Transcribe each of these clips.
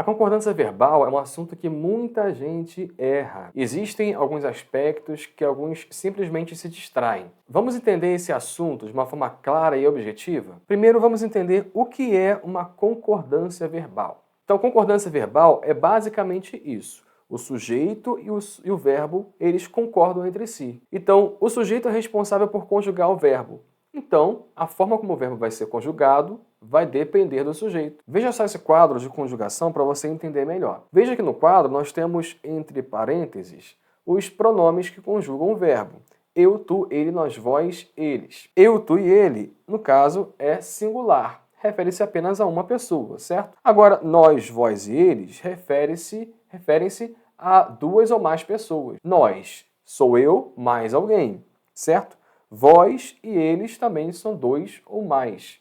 A concordância verbal é um assunto que muita gente erra. Existem alguns aspectos que alguns simplesmente se distraem. Vamos entender esse assunto de uma forma clara e objetiva? Primeiro, vamos entender o que é uma concordância verbal. Então, concordância verbal é basicamente isso. O sujeito e o verbo, eles concordam entre si. Então, o sujeito é responsável por conjugar o verbo. Então, a forma como o verbo vai ser conjugado vai depender do sujeito. Veja só esse quadro de conjugação para você entender melhor. Veja que no quadro nós temos, entre parênteses, os pronomes que conjugam o verbo. Eu, tu, ele, nós, vós, eles. Eu, tu e ele, no caso, é singular. Refere-se apenas a uma pessoa, certo? Agora, nós, vós e eles referem-se a duas ou mais pessoas. Nós, sou eu mais alguém, certo? Vós e eles também são dois ou mais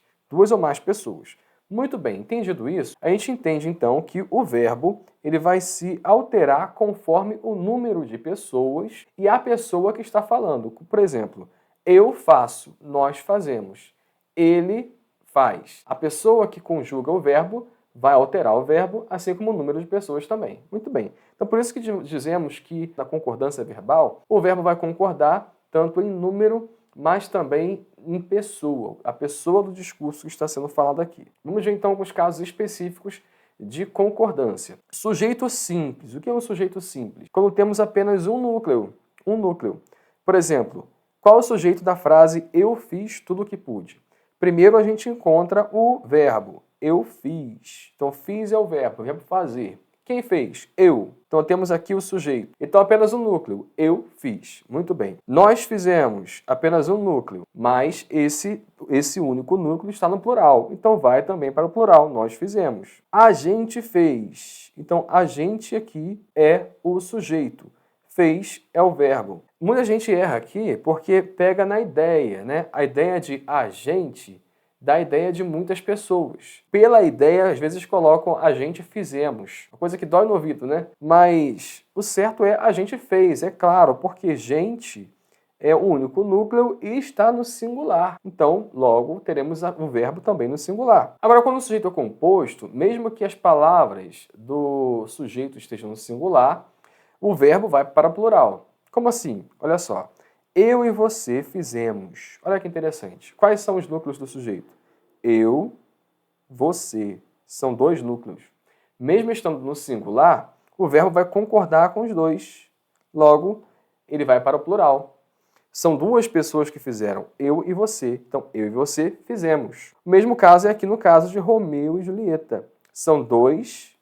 pessoas. Muito bem, entendido isso, a gente entende então que o verbo ele vai se alterar conforme o número de pessoas e a pessoa que está falando. Por exemplo, eu faço, nós fazemos, ele faz. A pessoa que conjuga o verbo vai alterar o verbo, assim como o número de pessoas também. Muito bem. Então, por isso que dizemos que na concordância verbal, o verbo vai concordar tanto em número, mas também em pessoa, a pessoa do discurso que está sendo falado aqui. Vamos ver então alguns casos específicos de concordância. Sujeito simples. O que é um sujeito simples? Quando temos apenas um núcleo. Por exemplo, qual é o sujeito da frase eu fiz tudo o que pude? Primeiro a gente encontra o verbo, eu fiz. Então fiz é o verbo fazer. Quem fez? Eu. Então temos aqui o sujeito. Então apenas um núcleo. Eu fiz. Muito bem. Nós fizemos apenas um núcleo, mas esse único núcleo está no plural. Então vai também para o plural. Nós fizemos. A gente fez. Então a gente aqui é o sujeito. Fez é o verbo. Muita gente erra aqui porque pega na ideia, né? A ideia de a gente da ideia de muitas pessoas. Pela ideia, às vezes colocam a gente fizemos. Uma coisa que dói no ouvido, né? Mas o certo é a gente fez, é claro, porque gente é o único núcleo e está no singular. Então, logo, teremos o verbo também no singular. Agora, quando o sujeito é composto, mesmo que as palavras do sujeito estejam no singular, o verbo vai para o plural. Como assim? Olha só. Eu e você fizemos. Olha que interessante. Quais são os núcleos do sujeito? Eu, você. São dois núcleos. Mesmo estando no singular, o verbo vai concordar com os dois. Logo, ele vai para o plural. São duas pessoas que fizeram, eu e você. Então, eu e você fizemos. O mesmo caso é aqui no caso de Romeu e Julieta. São dois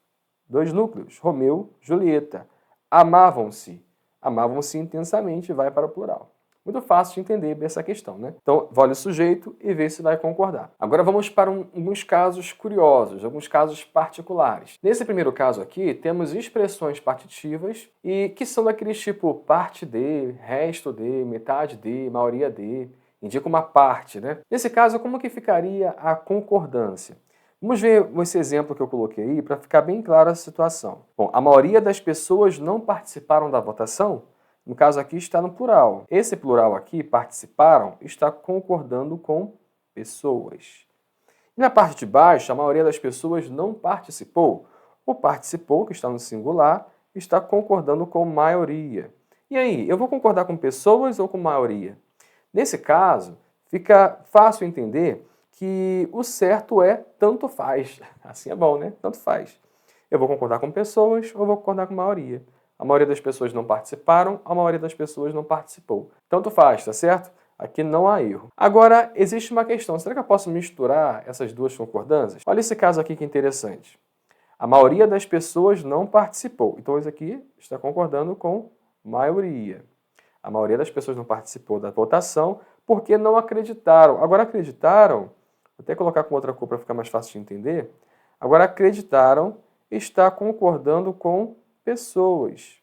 núcleos. Romeu e Julieta. Amavam-se. Amavam-se intensamente, vai para o plural. Muito fácil de entender essa questão, né? Então, olha o sujeito e vê se vai concordar. Agora vamos para alguns casos curiosos, alguns casos particulares. Nesse primeiro caso aqui, temos expressões partitivas e que são daqueles tipo parte de, resto de, metade de, maioria de, indica uma parte, né? Nesse caso, como que ficaria a concordância? Vamos ver esse exemplo que eu coloquei aí para ficar bem clara a situação. Bom, a maioria das pessoas não participaram da votação. No caso aqui está no plural. Esse plural aqui, participaram, está concordando com pessoas. E na parte de baixo, a maioria das pessoas não participou. O participou, que está no singular, está concordando com maioria. E aí, eu vou concordar com pessoas ou com maioria? Nesse caso, fica fácil entender que o certo é tanto faz. Assim é bom, né? Tanto faz. Eu vou concordar com pessoas ou vou concordar com maioria. A maioria das pessoas não participaram, a maioria das pessoas não participou. Tanto faz, tá certo? Aqui não há erro. Agora, existe uma questão. Será que eu posso misturar essas duas concordâncias? Olha esse caso aqui que é interessante. A maioria das pessoas não participou. Então, isso aqui está concordando com maioria. A maioria das pessoas não participou da votação porque não acreditaram. Agora, acreditaram, vou até colocar com outra cor para ficar mais fácil de entender. Agora, acreditaram está concordando com pessoas.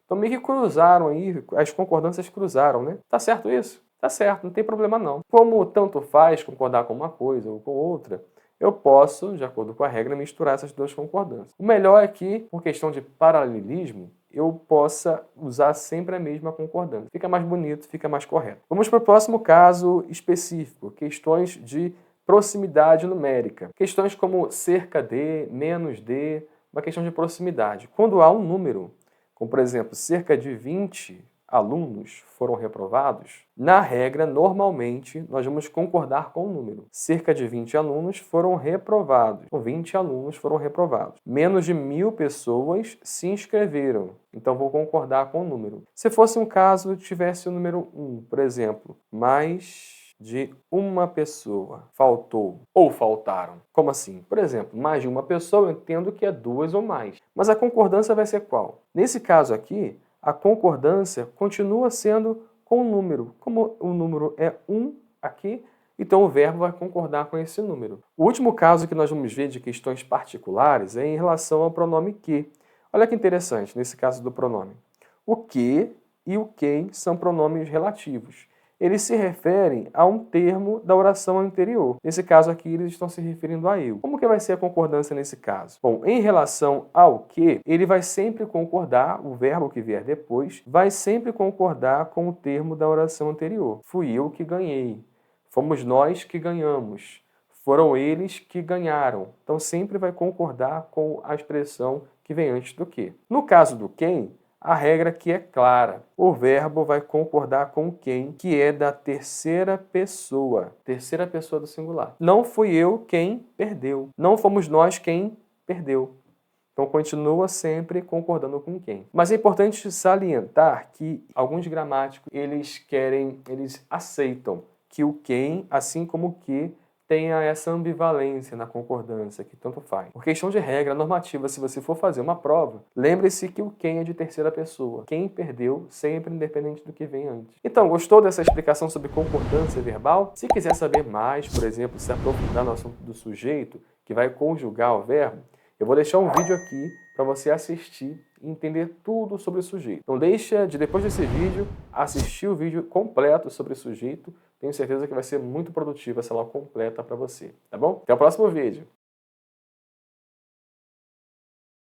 Então meio que cruzaram aí, as concordâncias cruzaram, né? Tá certo isso? Tá certo, não tem problema não. Como tanto faz concordar com uma coisa ou com outra, eu posso, de acordo com a regra, misturar essas duas concordâncias. O melhor é que, por questão de paralelismo, eu possa usar sempre a mesma concordância. Fica mais bonito, fica mais correto. Vamos para o próximo caso específico, questões de proximidade numérica. Questões como cerca de, menos de, uma questão de proximidade. Quando há um número, como por exemplo, cerca de 20 alunos foram reprovados, na regra, normalmente, nós vamos concordar com o número. Cerca de 20 alunos foram reprovados. Ou 20 alunos foram reprovados. Menos de 1.000 pessoas se inscreveram. Então, vou concordar com o número. Se fosse um caso, tivesse o número 1, por exemplo, mais de uma pessoa faltou ou faltaram. Como assim? Por exemplo, mais de uma pessoa, eu entendo que é 2 ou mais. Mas a concordância vai ser qual? Nesse caso aqui, a concordância continua sendo com o número. Como o número é 1 aqui, então o verbo vai concordar com esse número. O último caso que nós vamos ver de questões particulares é em relação ao pronome que. Olha que interessante nesse caso do pronome. O que e o quem são pronomes relativos. Eles se referem a um termo da oração anterior. Nesse caso aqui, eles estão se referindo a eu. Como que vai ser a concordância nesse caso? Bom, em relação ao que, ele vai sempre concordar, o verbo que vier depois, vai sempre concordar com o termo da oração anterior. Fui eu que ganhei. Fomos nós que ganhamos. Foram eles que ganharam. Então, sempre vai concordar com a expressão que vem antes do que. No caso do quem, a regra aqui é clara. O verbo vai concordar com quem, que é da terceira pessoa do singular. Não fui eu quem perdeu. Não fomos nós quem perdeu. Então, continua sempre concordando com quem. Mas é importante salientar que alguns gramáticos, eles aceitam que o quem, assim como o que, tenha essa ambivalência na concordância, que tanto faz. Por questão de regra normativa, se você for fazer uma prova, lembre-se que o quem é de terceira pessoa. Quem perdeu, sempre independente do que vem antes. Então, gostou dessa explicação sobre concordância verbal? Se quiser saber mais, por exemplo, se aprofundar no assunto do sujeito, que vai conjugar o verbo, eu vou deixar um vídeo aqui para você assistir e entender tudo sobre o sujeito. Não deixa de, depois desse vídeo, assistir o vídeo completo sobre o sujeito. Tenho certeza que vai ser muito produtiva essa aula completa para você, tá bom? Até o próximo vídeo!